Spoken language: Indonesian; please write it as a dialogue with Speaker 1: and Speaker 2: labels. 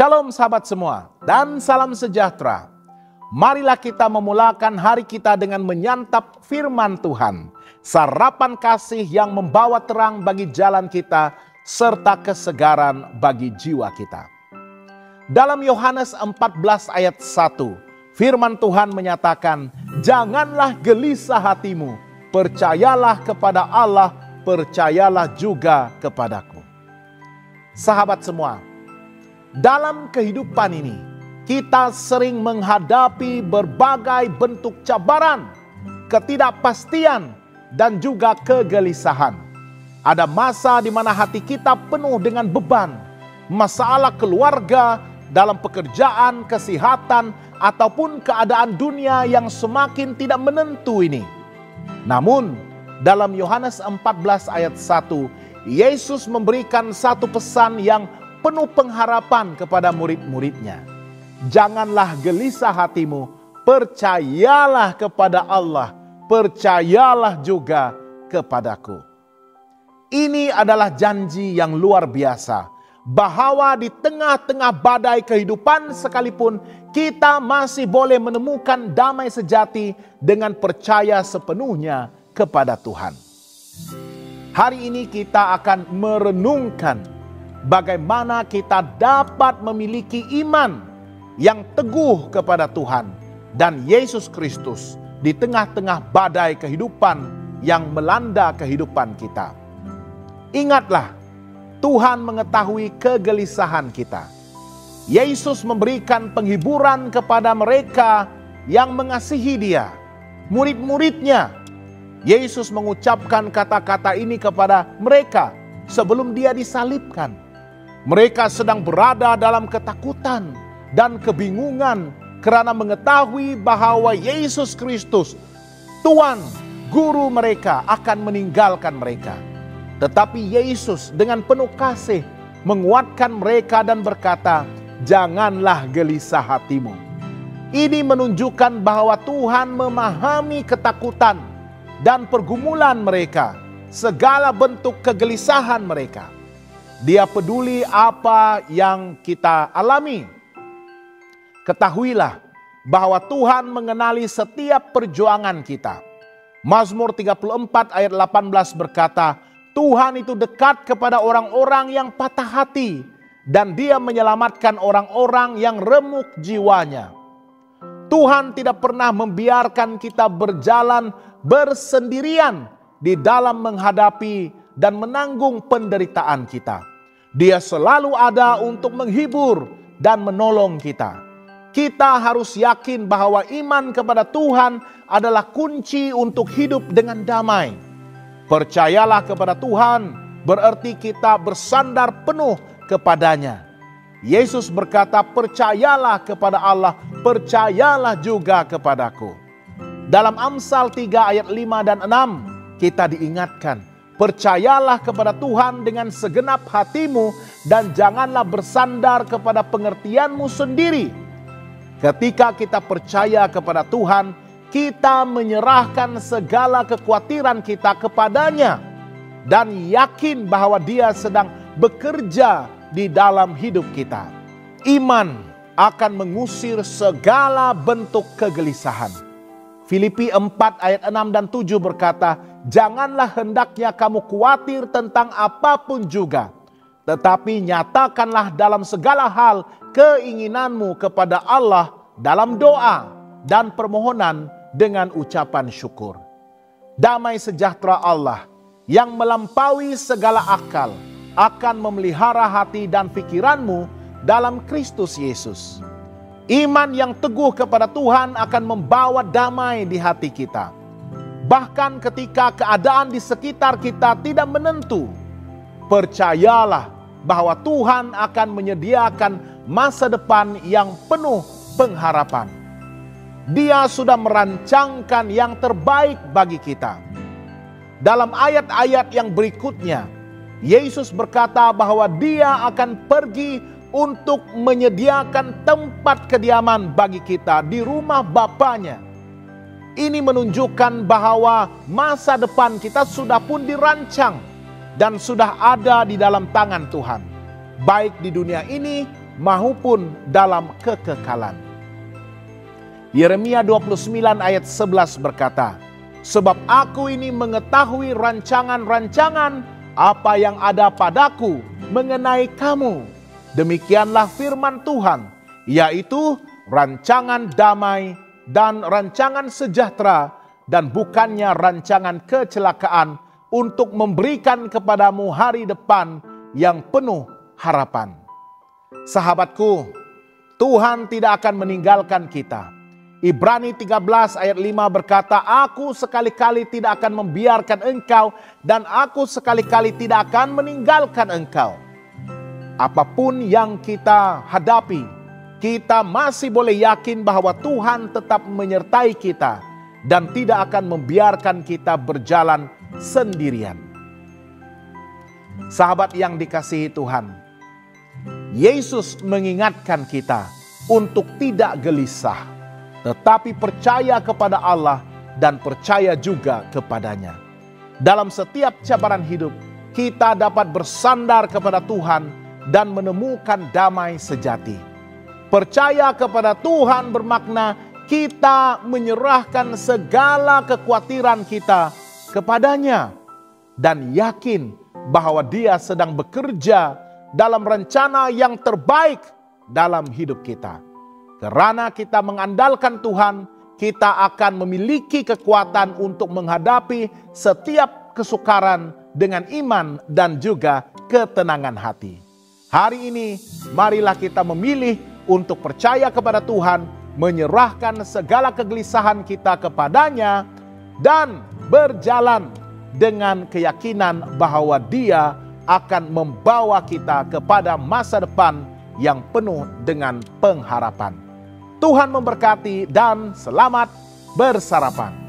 Speaker 1: Shalom sahabat semua dan salam sejahtera. Marilah kita memulakan hari kita dengan menyantap firman Tuhan. Sarapan kasih yang membawa terang bagi jalan kita serta kesegaran bagi jiwa kita. Dalam Yohanes 14 ayat 1, firman Tuhan menyatakan, "Janganlah gelisah hatimu, percayalah kepada Allah, percayalah juga kepadaku." Sahabat semua, dalam kehidupan ini, kita sering menghadapi berbagai bentuk cabaran, ketidakpastian, dan juga kegelisahan. Ada masa di mana hati kita penuh dengan beban, masalah keluarga, dalam pekerjaan, kesehatan, ataupun keadaan dunia yang semakin tidak menentu ini. Namun, dalam Yohanes 14 ayat 1, Yesus memberikan satu pesan yang penuh pengharapan kepada murid-muridnya. Janganlah gelisah hatimu, percayalah kepada Allah, percayalah juga kepadaku. Ini adalah janji yang luar biasa, bahwa di tengah-tengah badai kehidupan sekalipun, kita masih boleh menemukan damai sejati dengan percaya sepenuhnya kepada Tuhan. Hari ini kita akan merenungkan bagaimana kita dapat memiliki iman yang teguh kepada Tuhan dan Yesus Kristus di tengah-tengah badai kehidupan yang melanda kehidupan kita. Ingatlah, Tuhan mengetahui kegelisahan kita. Yesus memberikan penghiburan kepada mereka yang mengasihi Dia, murid-muridnya. Yesus mengucapkan kata-kata ini kepada mereka sebelum Dia disalibkan. Mereka sedang berada dalam ketakutan dan kebingungan karena mengetahui bahwa Yesus Kristus, Tuhan, Guru mereka, akan meninggalkan mereka. Tetapi Yesus dengan penuh kasih menguatkan mereka dan berkata, "Janganlah gelisah hatimu." Ini menunjukkan bahwa Tuhan memahami ketakutan dan pergumulan mereka, segala bentuk kegelisahan mereka. Dia peduli apa yang kita alami. Ketahuilah bahwa Tuhan mengenali setiap perjuangan kita. Mazmur 34 ayat 18 berkata, "Tuhan itu dekat kepada orang-orang yang patah hati, dan Dia menyelamatkan orang-orang yang remuk jiwanya." Tuhan tidak pernah membiarkan kita berjalan bersendirian di dalam menghadapi dan menanggung penderitaan kita. Dia selalu ada untuk menghibur dan menolong kita. Kita harus yakin bahwa iman kepada Tuhan adalah kunci untuk hidup dengan damai. Percayalah kepada Tuhan berarti kita bersandar penuh kepadanya. Yesus berkata, "Percayalah kepada Allah, percayalah juga kepadaku." Dalam Amsal 3 ayat 5 dan 6 kita diingatkan, percayalah kepada Tuhan dengan segenap hatimu dan janganlah bersandar kepada pengertianmu sendiri. Ketika kita percaya kepada Tuhan, kita menyerahkan segala kekhawatiran kita kepadanya dan yakin bahwa Dia sedang bekerja di dalam hidup kita. Iman akan mengusir segala bentuk kegelisahan. Filipi 4 ayat 6 dan 7 berkata, "Janganlah hendaknya kamu khawatir tentang apapun juga, tetapi nyatakanlah dalam segala hal keinginanmu kepada Allah dalam doa dan permohonan dengan ucapan syukur." Damai sejahtera Allah yang melampaui segala akal akan memelihara hati dan pikiranmu dalam Kristus Yesus. Iman yang teguh kepada Tuhan akan membawa damai di hati kita. Bahkan ketika keadaan di sekitar kita tidak menentu, percayalah bahwa Tuhan akan menyediakan masa depan yang penuh pengharapan. Dia sudah merancangkan yang terbaik bagi kita. Dalam ayat-ayat yang berikutnya, Yesus berkata bahwa Dia akan pergi untuk menyediakan tempat kediaman bagi kita di rumah Bapanya. Ini menunjukkan bahwa masa depan kita sudah pun dirancang dan sudah ada di dalam tangan Tuhan. Baik di dunia ini maupun dalam kekekalan. Yeremia 29 ayat 11 berkata, "Sebab aku ini mengetahui rancangan-rancangan apa yang ada padaku mengenai kamu. Demikianlah firman Tuhan, yaitu rancangan damai dan rancangan sejahtera, dan bukannya rancangan kecelakaan, untuk memberikan kepadamu hari depan yang penuh harapan." Sahabatku, Tuhan tidak akan meninggalkan kita. Ibrani 13 ayat 5 berkata, "Aku sekali-kali tidak akan membiarkan engkau, dan aku sekali-kali tidak akan meninggalkan engkau." Apapun yang kita hadapi, kita masih boleh yakin bahwa Tuhan tetap menyertai kita dan tidak akan membiarkan kita berjalan sendirian. Sahabat yang dikasihi Tuhan, Yesus mengingatkan kita untuk tidak gelisah, tetapi percaya kepada Allah dan percaya juga kepadanya. Dalam setiap cabaran hidup, kita dapat bersandar kepada Tuhan dan menemukan damai sejati. Percaya kepada Tuhan bermakna kita menyerahkan segala kekhawatiran kita kepadanya dan yakin bahwa Dia sedang bekerja dalam rencana yang terbaik dalam hidup kita. Karena kita mengandalkan Tuhan, kita akan memiliki kekuatan untuk menghadapi setiap kesukaran dengan iman dan juga ketenangan hati. Hari ini, marilah kita memilih untuk percaya kepada Tuhan, menyerahkan segala kegelisahan kita kepadanya, dan berjalan dengan keyakinan bahwa Dia akan membawa kita kepada masa depan yang penuh dengan pengharapan. Tuhan memberkati dan selamat bersarapan.